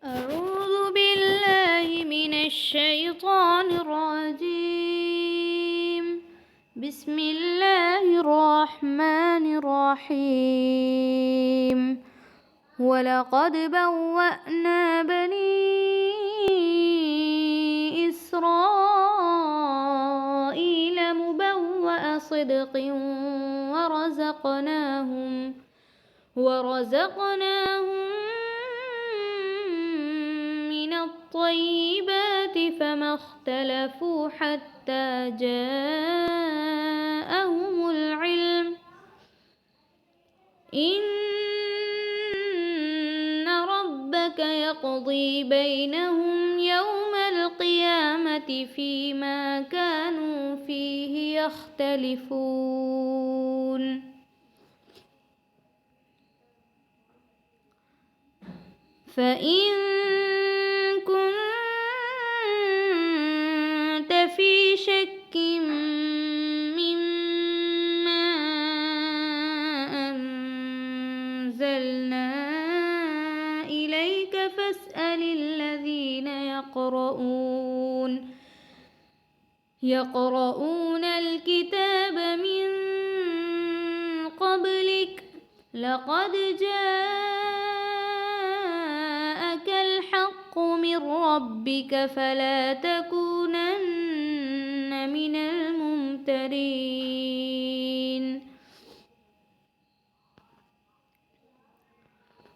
أعوذ بالله من الشيطان الرجيم. بسم الله الرحمن الرحيم. ولقد بوأنا بني إسرائيل مبوأ صدق ورزقناهم من الطيبات فما اختلفوا حتى جاءهم العلم إن ربك يقضي بينهم يوم القيامة فيما كانوا فيه يختلفون. فإن كنت في شك مما أنزلنا إليك فاسأل الذين يقرؤون الكتاب من قبلك لقد جاءك الحق من ربك فلا تكونن من الممترين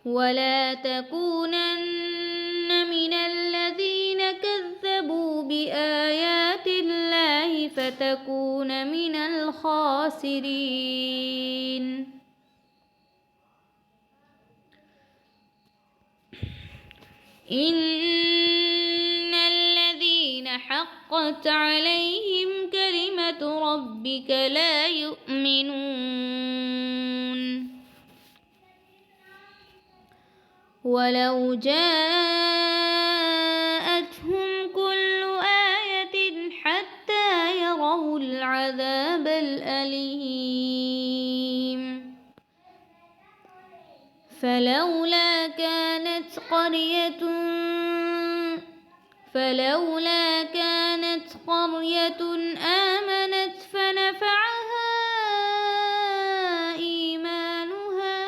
ولا تكونن من الذين كذبوا بآيات الله فتكون من الخاسرين. إن الذين حقت عليهم كلمة ربك لا يؤمنون ولو جاءتهم كل آية حتى يروا العذاب الأليم فلولا كانت قرية آمنت فنفعها إيمانها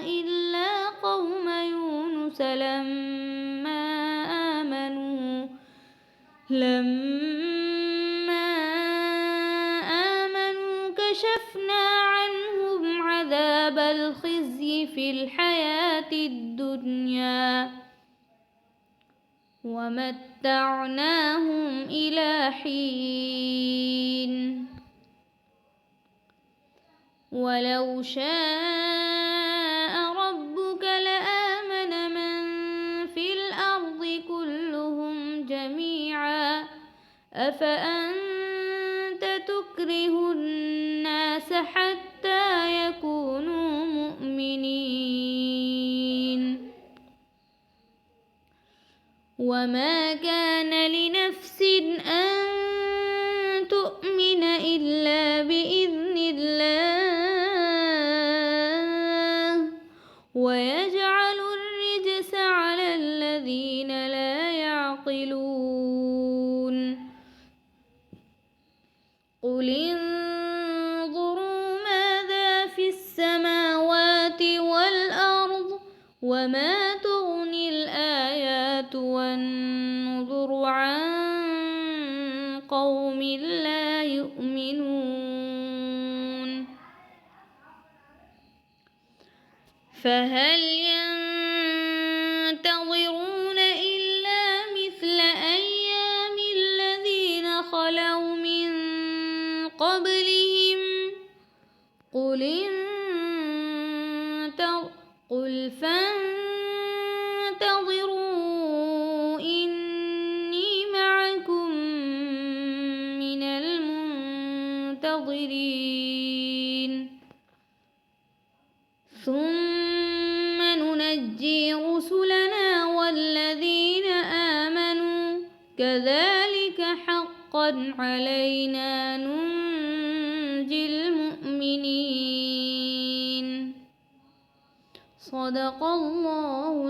إلا قوم يونس لما آمنوا كشفنا عنهم عذاب الخزي في الحياة الدنيا ومتعناهم إلى حين ولو شاء ربك لآمن من في الأرض كلهم جميعا أفأنت تكره الناس حتى يكونوا مؤمنين وما كان لنفس أن تؤمن إلا بإذن الله ويجعل الرجس على الذين لا يعقلون. قل انظروا ماذا في السماوات والأرض وما تغني الآيات والنذر عن قوم لا يؤمنون. فهل ينتظرون إلا مثل أيام الذين خلوا من قبلهم قل فانتظروا إني معكم من المنتظرين ثم ننجي رسلنا والذين آمنوا كذلك حقا علينا ننجي المؤمنين. صدق الله